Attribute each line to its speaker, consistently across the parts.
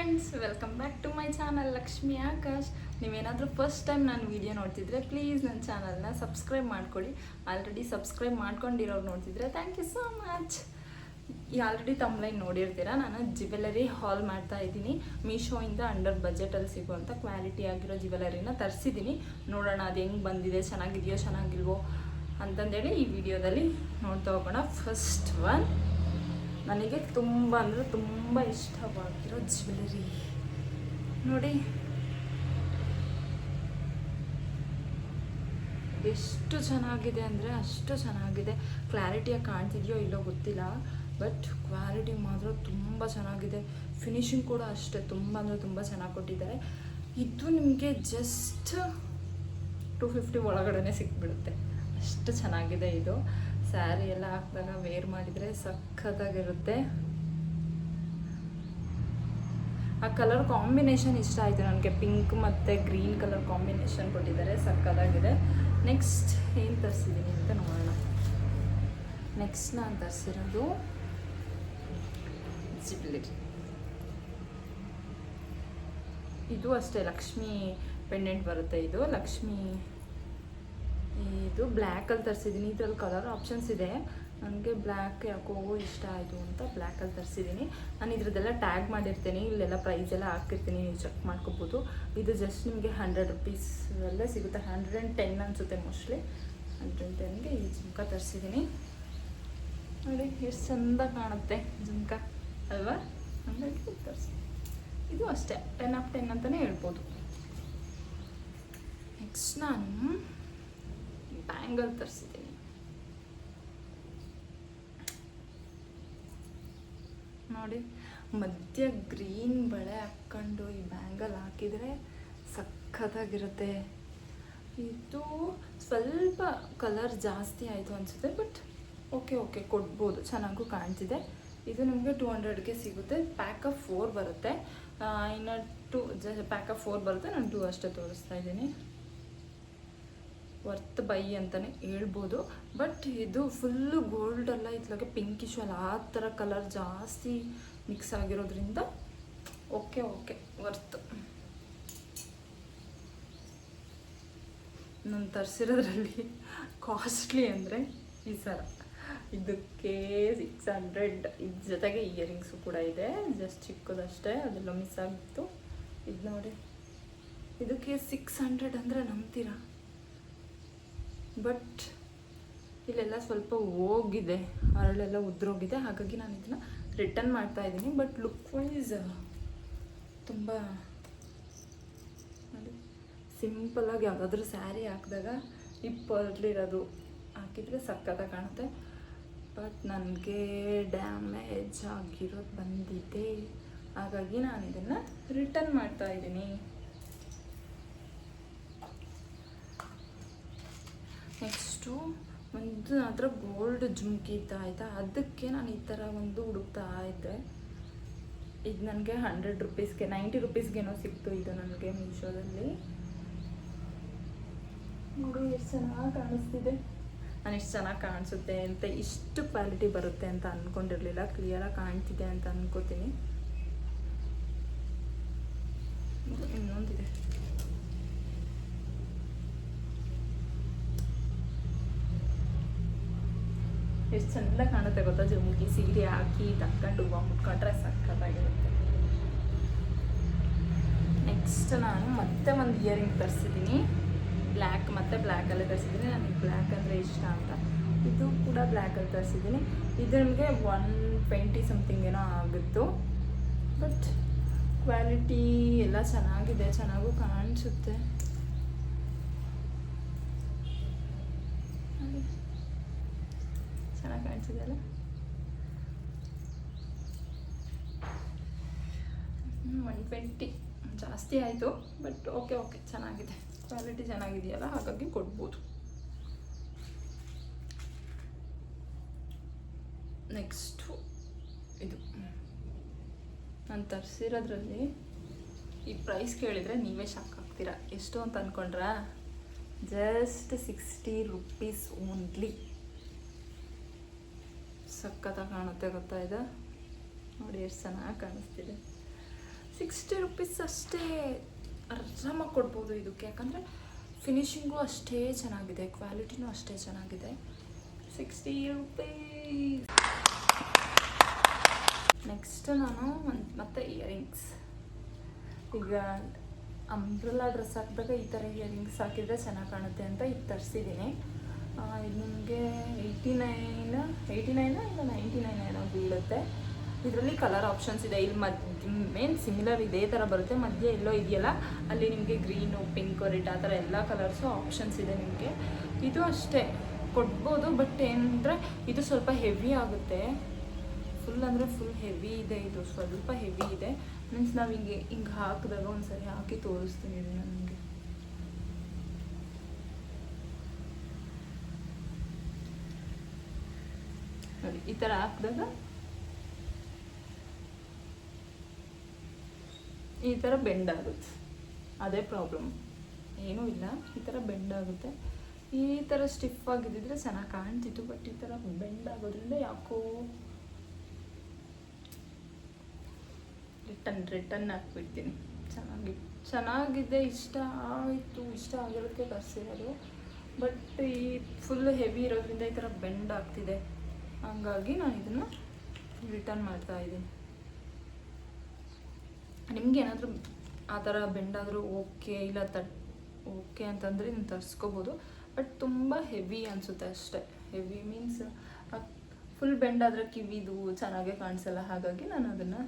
Speaker 1: Friends, welcome back to my channel Lakshmi Akash. ನೀವೇನಾದರೂ first time ನಾನು video ನೋಡ್ತಿದ್ರೆ ಪ್ಲೀಸ್ ನನ್ನ ಚಾನಲ್ನ ಸಬ್ಸ್ಕ್ರೈಬ್ ಮಾಡ್ಕೊಳ್ಳಿ. ಆಲ್ರೆಡಿ ಸಬ್ಸ್ಕ್ರೈಬ್ ಮಾಡ್ಕೊಂಡಿರೋರು ನೋಡ್ತಿದ್ರೆ ಥ್ಯಾಂಕ್ ಯು ಸೋ ಮಚ್. ಈ ಆಲ್ರೆಡಿ ತಮ್ಲೈನ್ ನೋಡಿರ್ತೀರ, ನಾನು ಜ್ಯುವೆಲರಿ ಹಾಲ್ ಮಾಡ್ತಾ ಇದ್ದೀನಿ. ಮೀಶೋಯಿಂದ ಅಂಡರ್ ಬಜೆಟಲ್ಲಿ ಸಿಗುವಂಥ ಕ್ವಾಲಿಟಿ ಆಗಿರೋ ಜ್ಯುವೆಲರಿನ ತರಿಸಿದ್ದೀನಿ. ನೋಡೋಣ ಅದು ಹೆಂಗೆ ಬಂದಿದೆ, ಚೆನ್ನಾಗಿದೆಯೋ ಚೆನ್ನಾಗಿಲ್ವೋ ಅಂತಂದೇಳಿ ಈ ವಿಡಿಯೋದಲ್ಲಿ ನೋಡ್ತಾ ಹೋಗೋಣ. ಫಸ್ಟ್ ಒನ್, ನನಗೆ ತುಂಬ ಅಂದರೆ ತುಂಬ ಇಷ್ಟವಾಗಿರೋ ಜ್ಯುವೆಲರಿ ನೋಡಿ, ಎಷ್ಟು ಚೆನ್ನಾಗಿದೆ ಅಂದರೆ ಅಷ್ಟು ಚೆನ್ನಾಗಿದೆ. ಕ್ಲಾರಿಟಿಯಾಗಿ ಕಾಣ್ತಿದೆಯೋ ಇಲ್ಲೋ ಗೊತ್ತಿಲ್ಲ, ಬಟ್ ಕ್ವಾಲಿಟಿ ಮಾತ್ರ ತುಂಬ ಚೆನ್ನಾಗಿದೆ. ಫಿನಿಶಿಂಗ್ ಕೂಡ ಅಷ್ಟೇ ತುಂಬ ಅಂದರೆ ತುಂಬ ಚೆನ್ನಾಗಿ ಕೊಟ್ಟಿದ್ದಾರೆ. ಇದು ನಿಮಗೆ ಜಸ್ಟ್ 250 ಒಳಗಡೆ ಸಿಕ್ಬಿಡುತ್ತೆ, ಅಷ್ಟು ಚೆನ್ನಾಗಿದೆ. ಇದು ಸ್ಯಾರಿ ಎಲ್ಲ ಹಾಕಿದಾಗ ವೇರ್ ಮಾಡಿದರೆ ಸಖತ್ತಾಗಿರುತ್ತೆ. ಆ ಕಲರ್ ಕಾಂಬಿನೇಷನ್ ಇಷ್ಟ ಆಯಿತು ನನಗೆ, ಪಿಂಕ್ ಮತ್ತು ಗ್ರೀನ್ ಕಲರ್ ಕಾಂಬಿನೇಷನ್ ಕೊಟ್ಟಿದ್ದಾರೆ, ಸಖತ್ತಾಗಿದೆ. ನೆಕ್ಸ್ಟ್ ಏನು ತರಿಸಿದ್ದೀನಿ ಅಂತ ನೋಡೋಣ. ನೆಕ್ಸ್ಟ್ ನಾನು ತರಿಸಿರೋದು ಜ್ಯುವೆಲರಿ. ಇದು ಅಷ್ಟೇ ಲಕ್ಷ್ಮಿ ಪೆಂಡೆಂಟ್ ಬರುತ್ತೆ. ಇದು ಲಕ್ಷ್ಮಿ, ಇದು ಬ್ಲ್ಯಾಕಲ್ಲಿ ತರಿಸಿದ್ದೀನಿ. ಇದರಲ್ಲಿ ಕಲರ್ ಆಪ್ಷನ್ಸ್ ಇದೆ, ನನಗೆ ಬ್ಲ್ಯಾಕ್ ಯಾಕೋ ಇಷ್ಟ ಆಯಿತು ಅಂತ ಬ್ಲ್ಯಾಕಲ್ಲಿ ತರಿಸಿದ್ದೀನಿ. ನಾನು ಇದ್ರದ್ದೆಲ್ಲ ಟ್ಯಾಗ್ ಮಾಡಿರ್ತೀನಿ, ಇಲ್ಲೆಲ್ಲ ಪ್ರೈಸ್ ಎಲ್ಲ ಹಾಕಿರ್ತೀನಿ, ನೀವು ಚೆಕ್ ಮಾಡ್ಕೋಬೋದು. ಇದು ಜಸ್ಟ್ ನಿಮಗೆ 100 ರುಪೀಸಲ್ಲೇ ಸಿಗುತ್ತೆ. 110 ಅನಿಸುತ್ತೆ ಮೋಸ್ಟ್ಲಿ. 110ಗೆ ಈ ಜುಮ್ಕ ತರಿಸಿದ್ದೀನಿ. ನೋಡಿ ಎಷ್ಟು ಚೆಂದ ಕಾಣುತ್ತೆ ಜುಮ್ಕ ಅಲ್ವಾ, ಹಂಗಾಗಿ ತರಿಸಿ. ಇದು ಅಷ್ಟೇ 10 ಆಫ್ 10 ಅಂತಲೇ ಹೇಳ್ಬೋದು. ನೆಕ್ಸ್ಟ್ ನಾನು ಬ್ಯಾಂಗಲ್ ತರಿಸಿದ್ದೀನಿ. ನೋಡಿ, ಮಧ್ಯ ಗ್ರೀನ್ ಬಳೆ ಹಾಕ್ಕೊಂಡು ಈ ಬ್ಯಾಂಗಲ್ ಹಾಕಿದರೆ ಸಖತ್ತಾಗಿರುತ್ತೆ. ಇದು ಸ್ವಲ್ಪ ಕಲರ್ ಜಾಸ್ತಿ ಆಯಿತು ಅನಿಸುತ್ತೆ, ಬಟ್ ಓಕೆ ಕೊಡ್ಬೋದು, ಚೆನ್ನಾಗೂ ಕಾಣ್ತಿದೆ. ಇದು ನಿಮಗೆ 200ಗೆ ಸಿಗುತ್ತೆ. ಪ್ಯಾಕ್ ಆಫ್ 4 ಬರುತ್ತೆ. ಇನ್ನು 2 ಪ್ಯಾಕ್ ಆಫ್ 4 ಬರುತ್ತೆ. ನಾನು 2 ಅಷ್ಟೇ ತೋರಿಸ್ತಾ ಇದ್ದೀನಿ. ವರ್ತ್ ಬೈ ಅಂತಲೇ ಹೇಳ್ಬೋದು. ಬಟ್ ಇದು ಫುಲ್ಲು ಗೋಲ್ಡ್ ಅಲ್ಲ, ಇತ್ಲಾಗೆ ಪಿಂಕಿಶ್ ಅಲ್ಲ, ಆ ಥರ ಕಲರ್ ಜಾಸ್ತಿ ಮಿಕ್ಸ್ ಆಗಿರೋದ್ರಿಂದ ಓಕೆ ವರ್ತ್. ನಾನು ತರಿಸಿರೋದ್ರಲ್ಲಿ ಕಾಸ್ಟ್ಲಿ ಅಂದರೆ ಈ ಸರ, ಇದಕ್ಕೆ 600. ಇದ್ರ ಜೊತೆಗೆ ಇಯರಿಂಗ್ಸು ಕೂಡ ಇದೆ, ಜಸ್ಟ್ ಚಿಕ್ಕದಷ್ಟೇ, ಅದೆಲ್ಲ ಮಿಸ್ ಆಗಿತ್ತು. ಇದು ನೋಡಿ, ಇದಕ್ಕೆ 600 ಅಂದರೆ ನಂಬ್ತೀರಾ? ಬಟ್ ಇಲ್ಲೆಲ್ಲ ಸ್ವಲ್ಪ ಹೋಗಿದೆ, ಹರಳೆಲ್ಲ ಉದ್ರೋಗಿದೆ, ಹಾಗಾಗಿ ನಾನು ಇದನ್ನು ರಿಟರ್ನ್ ಮಾಡ್ತಾ ಇದ್ದೀನಿ. ಬಟ್ ಲುಕ್ ವೈಸ್ ತುಂಬ ಸಿಂಪಲ್ಲಾಗಿ ಯಾವುದಾದ್ರೂ ಸ್ಯಾರಿ ಹಾಕಿದಾಗ ಈ ಪರ್ಲಿರೋದು ಹಾಕಿದರೆ ಸಕ್ಕತ್ತಾಗಿ ಕಾಣುತ್ತೆ. ಬಟ್ ನನಗೆ ಡ್ಯಾಮೇಜ್ ಆಗಿರೋದು ಬಂದಿದೆ, ಹಾಗಾಗಿ ನಾನು ಇದನ್ನು ರಿಟರ್ನ್ ಮಾಡ್ತಾ ಇದ್ದೀನಿ. ನೆಕ್ಸ್ಟು ಒಂದು ಹತ್ರ ಗೋಲ್ಡ್ ಜುಮ್ಕಿ ಇತ್ತು ಆಯಿತಾ, ಅದಕ್ಕೆ ನಾನು ಈ ಥರ ಒಂದು ಹುಡುಕ್ತಾ ಇದ್ದೆ. ಇದು ನನಗೆ 100 ರುಪೀಸ್ಗೆ 90 ರುಪೀಸ್ಗೇನೋ ಸಿಕ್ತು ಇದು ನನಗೆ ಮೀಶೋದಲ್ಲಿ. ನೋಡಿ ಎಷ್ಟು ಚೆನ್ನಾಗಿ ಕಾಣಿಸ್ತಿದೆ. ನಾನು ಎಷ್ಟು ಚೆನ್ನಾಗಿ ಕಾಣಿಸುತ್ತೆ ಅಂತ, ಇಷ್ಟು ಕ್ವಾಲಿಟಿ ಬರುತ್ತೆ ಅಂತ ಅಂದ್ಕೊಂಡಿರಲಿಲ್ಲ. ಕ್ಲಿಯರಾಗಿ ಕಾಣ್ತಿದೆ ಅಂತ ಅಂದ್ಕೋತೀನಿ. ಇನ್ನೊಂದಿದೆ, ಎಷ್ಟು ಚೆಂದ ಕಾಣುತ್ತೆ ಗೊತ್ತಾ ಜುಮ್ಕಿ. ಸೀರೆ ಹಾಕಿ ತಕ್ಕೊಂಡು ಹೂವು ಮುಟ್ಕೊಂಡ್ರೆ ಸಕ್ಕತ್ತಾಗಿರುತ್ತೆ. ನೆಕ್ಸ್ಟ್ ನಾನು ಮತ್ತೆ ಒಂದು ಇಯರಿಂಗ್ ತರಿಸಿದ್ದೀನಿ, ಬ್ಲ್ಯಾಕ್ ಮತ್ತು ಬ್ಲ್ಯಾಕಲ್ಲೇ ತರಿಸಿದ್ದೀನಿ. ನನಗೆ ಬ್ಲ್ಯಾಕ್ ಅಂದರೆ ಇಷ್ಟ ಅಂತ ಇದು ಕೂಡ ಬ್ಲ್ಯಾಕಲ್ಲಿ ತರಿಸಿದ್ದೀನಿ. ಇದು ನಿಮಗೆ 120 ಸಮಥಿಂಗ್ ಏನೋ ಆಗಿತ್ತು. ಬಟ್ ಕ್ವಾಲಿಟಿ ಎಲ್ಲ ಚೆನ್ನಾಗಿದೆ, ಚೆನ್ನಾಗೂ ಕಾಣಿಸುತ್ತೆ. ಚೆನ್ನಾಗಿ ಕಾಣಿಸಿದೆಯಲ್ಲ. 120 ಜಾಸ್ತಿ ಆಯಿತು, ಬಟ್ ಓಕೆ ಚೆನ್ನಾಗಿದೆ, ಕ್ವಾಲಿಟಿ ಚೆನ್ನಾಗಿದೆಯಲ್ಲ, ಹಾಗಾಗಿ ಕೊಡ್ಬೋದು. ನೆಕ್ಸ್ಟು ಇದು ನಾನು ತರಿಸಿರೋದ್ರಲ್ಲಿ ಈ ಪ್ರೈಸ್ ಕೇಳಿದರೆ ನೀವೇ ಶಾಕ್ ಆಗ್ತೀರಾ. ಎಷ್ಟು ಅಂತ ಅಂದ್ಕೊಂಡ್ರಾ? Just 60 rupees only. ಸಖತ್ತಾಗಿ ಕಾಣುತ್ತೆ ಗೊತ್ತಾ ಇದು. ನೋಡಿ ಎಷ್ಟು ಚೆನ್ನಾಗಿ ಕಾಣಿಸ್ತಿದೆ. 60 ರುಪೀಸ್ ಅಷ್ಟೇ, ಆರಾಮಾಗಿ ಕೊಡ್ಬೋದು ಇದಕ್ಕೆ. ಯಾಕಂದರೆ ಫಿನಿಶಿಂಗು ಅಷ್ಟೇ ಚೆನ್ನಾಗಿದೆ, ಕ್ವಾಲಿಟಿನೂ ಅಷ್ಟೇ ಚೆನ್ನಾಗಿದೆ. 60 ರುಪೀಸ್. ನೆಕ್ಸ್ಟ್ ನಾನು ಮತ್ತೆ ಇಯರಿಂಗ್ಸ್. ಈಗ ಅಂಬ್ರೆಲಾ ಡ್ರೆಸ್ ಹಾಕಿದಾಗ ಈ ಥರ ಇಯರಿಂಗ್ಸ್ ಹಾಕಿದರೆ ಚೆನ್ನಾಗಿ ಕಾಣುತ್ತೆ ಅಂತ ಇದು ತರಿಸಿದ್ದೀನಿ. ಇದು ನಿಮಗೆ 89 ಇಲ್ಲ 99 ಏನೋ ಬೀಳುತ್ತೆ. ಇದರಲ್ಲಿ ಕಲರ್ ಆಪ್ಷನ್ಸ್ ಇದೆ. ಇಲ್ಲಿ ಮೇನ್ ಸಿಮಿಲರ್ ಇದೇ ಥರ ಬರುತ್ತೆ, ಮಧ್ಯೆ ಎಲ್ಲೋ ಇದೆಯಲ್ಲ ಅಲ್ಲಿ ನಿಮಗೆ ಗ್ರೀನು, ಪಿಂಕ್, ರೆಡ್ ಆ ಥರ ಎಲ್ಲ ಕಲರ್ಸು ಆಪ್ಷನ್ಸ್ ಇದೆ ನಿಮಗೆ. ಇದು ಅಷ್ಟೇ ಕೊಡ್ಬೋದು, ಬಟ್ ಏನಂದರೆ ಇದು ಸ್ವಲ್ಪ ಹೆವಿ ಆಗುತ್ತೆ. ಫುಲ್ ಅಂದರೆ ಫುಲ್ ಹೆವಿ ಇದೆ, ಇದು ಸ್ವಲ್ಪ ಹೆವಿ ಇದೆ. ಮೀನ್ಸ್ ನಾವು ಹಿಂಗೆ ಹಾಕಿದಾಗ ಒಂದ್ಸರಿ ಹಾಕಿ ತೋರಿಸ್ತೀನಿ ನನಗೆ. ನೋಡಿ ಈ ಥರ ಹಾಕಿದಾಗ ಈ ಥರ ಬೆಂಡ್ ಆಗುತ್ತೆ, ಅದೇ ಪ್ರಾಬ್ಲಮ್, ಏನೂ ಇಲ್ಲ. ಈ ಥರ ಬೆಂಡ್ ಆಗುತ್ತೆ. ಈ ಥರ ಸ್ಟಿಫ್ ಆಗಿದ್ದಿದ್ರೆ ಚೆನ್ನಾಗಿ ಕಾಣ್ತಿತ್ತು, ಬಟ್ ಈ ಥರ ಬೆಂಡ್ ಆಗೋದ್ರಿಂದ ಯಾಕೋ ರಿಟರ್ನ್ ಹಾಕ್ಬಿಡ್ತೀನಿ. ಚೆನ್ನಾಗಿದೆ, ಇಷ್ಟ ಆಗಿರೋದಕ್ಕೆ ತರಿಸಿರೋದು. ಬಟ್ ಈ ಫುಲ್ ಹೆವಿ ಇರೋದ್ರಿಂದ ಈ ಥರ ಬೆಂಡ್ ಆಗ್ತಿದೆ, ಹಂಗಾಗಿ ನಾನು ಇದನ್ನು ರಿಟರ್ನ್ ಮಾಡ್ತಾಯಿದ್ದೀನಿ. ನಿಮ್ಗೆ ಏನಾದರೂ ಆ ಥರ ಬೆಂಡಾದರೂ ಓಕೆ, ಇಲ್ಲ ಓಕೆ ಅಂತಂದರೆ ನೀವು ತರಿಸ್ಕೋಬೋದು. ಬಟ್ ತುಂಬ ಹೆವಿ ಅನಿಸುತ್ತೆ ಅಷ್ಟೇ. ಹೆವಿ ಮೀನ್ಸ್ ಫುಲ್ ಬೆಂಡ್ ಆದರೆ ಕಿವಿದು ಚೆನ್ನಾಗೇ ಕಾಣಿಸಲ್ಲ, ಹಾಗಾಗಿ ನಾನು ಅದನ್ನು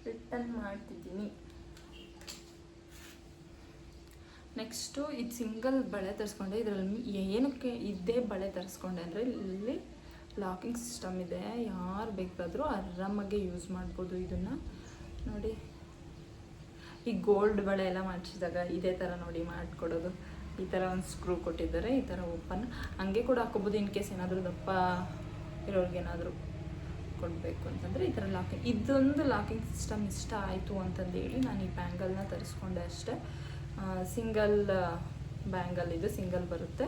Speaker 1: ರಿಟರ್ನ್ ಮಾಡ್ತಿದ್ದೀನಿ. ನೆಕ್ಸ್ಟು ಇದು ಸಿಂಗಲ್ ಬಳೆ ತರಿಸ್ಕೊಂಡೆ. ಇದರಲ್ಲಿ ಏನಕ್ಕೆ ಇದೇ ಬಳೆ ತರಿಸ್ಕೊಂಡೆ ಅಂದರೆ ಇಲ್ಲಿ ಲಾಕಿಂಗ್ ಸಿಸ್ಟಮ್ ಇದೆ, ಯಾರು ಬೇಕಾದರೂ ಆರಾಮಾಗೆ ಯೂಸ್ ಮಾಡ್ಬೋದು ಇದನ್ನು. ನೋಡಿ ಈ ಗೋಲ್ಡ್ ಬಳೆ ಎಲ್ಲ ಮಾಡಿಸಿದಾಗ ಇದೇ ಥರ ನೋಡಿ ಮಾಡಿಕೊಡೋದು. ಈ ಥರ ಒಂದು ಸ್ಕ್ರೂ ಕೊಟ್ಟಿದ್ದಾರೆ, ಈ ಥರ ಓಪನ್ ಹಂಗೆ ಕೂಡ ಹಾಕೋಬೋದು. ಇನ್ ಕೇಸ್ ಏನಾದರೂ ದಪ್ಪ ಇರೋರಿಗೇನಾದರೂ ಕೊಡಬೇಕು ಅಂತಂದರೆ ಈ ಥರ ಇದೊಂದು ಲಾಕಿಂಗ್ ಸಿಸ್ಟಮ್ ಇಷ್ಟ ಆಯಿತು ಅಂತಂದೇಳಿ ನಾನು ಈ ಬ್ಯಾಂಗಲ್ನ ತರಿಸ್ಕೊಂಡೆ ಅಷ್ಟೇ. ಸಿಂಗಲ್ ಬ್ಯಾಂಗಲ್, ಇದು ಸಿಂಗಲ್ ಬರುತ್ತೆ.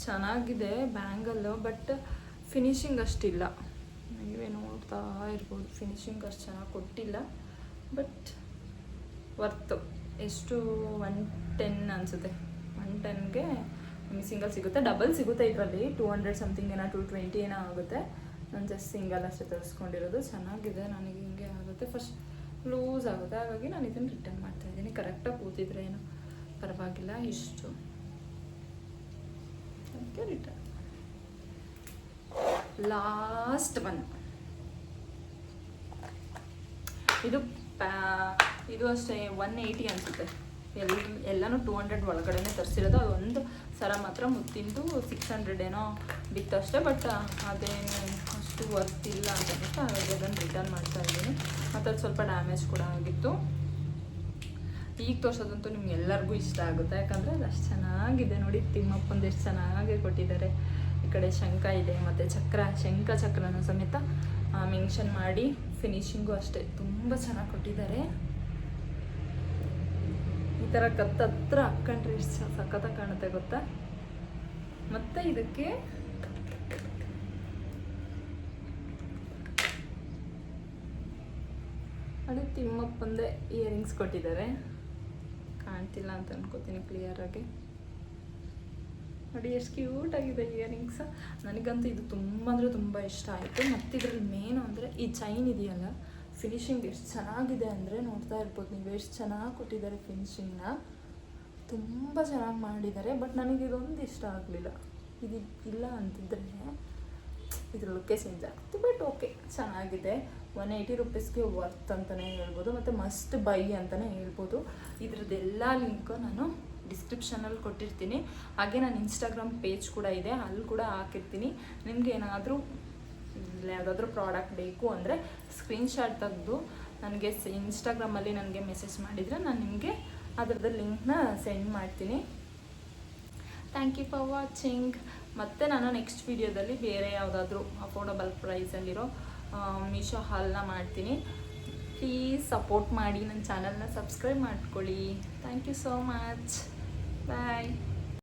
Speaker 1: ಚೆನ್ನಾಗಿದೆ ಬ್ಯಾಂಗಲ್ಲು, ಬಟ್ ಫಿನಿಶಿಂಗ್ ಅಷ್ಟಿಲ್ಲ. ನೀವೇ ನೋಡ್ತಾ ಇರ್ಬೋದು, ಫಿನಿಶಿಂಗ್ ಅಷ್ಟು ಚೆನ್ನಾಗಿ ಕೊಟ್ಟಿಲ್ಲ. ಬಟ್ ವರ್ತು ಎಷ್ಟು 110 ಅನಿಸುತ್ತೆ. 110ಗೆ ನಿಮಗೆ ಸಿಂಗಲ್ ಸಿಗುತ್ತೆ. ಡಬಲ್ ಸಿಗುತ್ತೆ ಇದರಲ್ಲಿ 200 ಸಮಥಿಂಗ್ ಏನೋ 220 ಏನೋ ಆಗುತ್ತೆ. ನಾನು ಜಸ್ಟ್ ಸಿಂಗಲ್ ಅಷ್ಟೇ ತರಿಸ್ಕೊಂಡಿರೋದು. ಚೆನ್ನಾಗಿದೆ, ನನಗೆ ಹಿಂಗೆ ಆಗುತ್ತೆ, ಫಸ್ಟ್ ಲೂಸ್ ಆಗುತ್ತೆ, ಹಾಗಾಗಿ ನಾನು ಇದನ್ನು ರಿಟರ್ನ್ ಮಾಡ್ತಾಯಿದ್ದೀನಿ. ಕರೆಕ್ಟಾಗಿ ಕೂತಿದ್ರೆ ಏನು ಪರವಾಗಿಲ್ಲ, ಇಷ್ಟು ಅದಕ್ಕೆ ರಿಟರ್ನ್. ಲಾಸ್ಟ್ ಒನ್ ಇದು ಅಷ್ಟೇ 180 ಅನಿಸುತ್ತೆ. ಎಲ್ಲನೂ 200 ಒಳಗಡೆನೇ ತರಿಸಿರೋದು. ಅದೊಂದು ಸರ ಮಾತ್ರ ಮುತ್ತಿಂದು 600 ಏನೋ ಬಿತ್ತು ಅಷ್ಟೇ. ಬಟ್ ಅದೇನು ಅಷ್ಟು ವರ್ತ್ ಇಲ್ಲ ಅಂತ ಹಾಗಾಗಿ ಅದನ್ನು ರಿಟರ್ನ್ ಮಾಡ್ತಾ ಇದ್ದೀನಿ. ಮತ್ತು ಅದು ಸ್ವಲ್ಪ ಡ್ಯಾಮೇಜ್ ಕೂಡ ಆಗಿತ್ತು. ಈಗ ತೋರಿಸೋದಂತೂ ನಿಮ್ಗೆ ಎಲ್ಲರಿಗೂ ಇಷ್ಟ ಆಗುತ್ತೆ, ಯಾಕಂದರೆ ಅದು ಅಷ್ಟು ಚೆನ್ನಾಗಿದೆ. ನೋಡಿ ತಿಮ್ಮಪ್ಪಂದು ಎಷ್ಟು ಚೆನ್ನಾಗಿ ಕೊಟ್ಟಿದ್ದಾರೆ. ಈ ಕಡೆ ಶಂಖ ಇದೆ ಮತ್ತು ಚಕ್ರನೂ ಸಮೇತ ಮೆನ್ಷನ್ ಮಾಡಿ, ಫಿನಿಶಿಂಗು ಅಷ್ಟೇ ತುಂಬ ಚೆನ್ನಾಗಿ ಕೊಟ್ಟಿದ್ದಾರೆ. ಈ ಥರ ಕತ್ತತ್ರ ಹಾಕ್ಕೊಂಡ್ರೆ ಎಷ್ಟು ಸಖತ್ತಾಗಿ ಕಾಣುತ್ತೆ ಗೊತ್ತಾ. ಮತ್ತು ಇದಕ್ಕೆ ಅದು ತಿಮ್ಮಪ್ಪಂದೇ ಇಯರಿಂಗ್ಸ್ ಕೊಟ್ಟಿದ್ದಾರೆ. ಕಾಣ್ತಿಲ್ಲ ಅಂತ ಅನ್ಕೋತೀನಿ ಕ್ಲಿಯರಾಗಿ. ನೋಡಿ ಎಷ್ಟು ಕ್ಯೂಟಾಗಿದೆ ಇಯರಿಂಗ್ಸ್. ನನಗಂತೂ ಇದು ತುಂಬ ಅಂದರೆ ತುಂಬ ಇಷ್ಟ ಆಯಿತು. ಮತ್ತು ಇದರಲ್ಲಿ ಮೇನು ಅಂದರೆ ಈ ಚೈನ್ ಇದೆಯಲ್ಲ, ಫಿನಿಶಿಂಗ್ ಎಷ್ಟು ಚೆನ್ನಾಗಿದೆ ಅಂದರೆ ನೋಡ್ತಾ ಇರ್ಬೋದು ನೀವು, ಎಷ್ಟು ಚೆನ್ನಾಗಿ ಕೊಟ್ಟಿದ್ದಾರೆ ಫಿನಿಶಿಂಗ್ನ. ತುಂಬ ಚೆನ್ನಾಗಿ ಮಾಡಿದ್ದಾರೆ. ಬಟ್ ನನಗೆ ಇದೊಂದು ಇಷ್ಟ ಆಗಲಿಲ್ಲ. ಇದು ಇಲ್ಲ ಅಂತಿದ್ರೆ ಇದ್ರ ಲುಕ್ಕೇ ಚೇಂಜ್ ಆಗ್ತಿತ್ತು. ಬಟ್ ಓಕೆ, ಚೆನ್ನಾಗಿದೆ. 180 ರುಪೀಸ್ಗೆ ವರ್ತ್ ಅಂತಲೇ ಹೇಳ್ಬೋದು, ಮತ್ತು ಮಸ್ಟ್ ಬೈ ಅಂತಲೇ ಹೇಳ್ಬೋದು. ಇದ್ರದ್ದೆಲ್ಲ ಲಿಂಕು ನಾನು ಡಿಸ್ಕ್ರಿಪ್ಷನಲ್ಲಿ ಕೊಟ್ಟಿರ್ತೀನಿ. ಹಾಗೆ ನಾನು ಇನ್ಸ್ಟಾಗ್ರಾಮ್ ಪೇಜ್ ಕೂಡ ಇದೆ, ಅಲ್ಲಿ ಕೂಡ ಹಾಕಿರ್ತೀನಿ. ನಿಮ್ಗೆ ಏನಾದರೂ ಯಾವುದಾದ್ರೂ ಪ್ರಾಡಕ್ಟ್ ಬೇಕು ಅಂದರೆ ಸ್ಕ್ರೀನ್ಶಾಟ್ ತೆಗೆದು ನನಗೆ ಇನ್ಸ್ಟಾಗ್ರಾಮಲ್ಲಿ ನನಗೆ ಮೆಸೇಜ್ ಮಾಡಿದರೆ ನಾನು ನಿಮಗೆ ಅದರದ್ದು ಲಿಂಕ್ನ ಸೆಂಡ್ ಮಾಡ್ತೀನಿ. Thank you for watching. ಮತ್ತು ನಾನು ನೆಕ್ಸ್ಟ್ ವಿಡಿಯೋದಲ್ಲಿ ಬೇರೆ ಯಾವುದಾದ್ರೂ ಅಫೋರ್ಡಬಲ್ ಪ್ರೈಸಲ್ಲಿರೋ ಮೀಶೋ ಹಾಲ್ನ ಮಾಡ್ತೀನಿ. ಪ್ಲೀಸ್ ಸಪೋರ್ಟ್ ಮಾಡಿ, ನನ್ನ ಚಾನಲ್ನ ಸಬ್ಸ್ಕ್ರೈಬ್ ಮಾಡ್ಕೊಳ್ಳಿ. Thank you so much. Bye.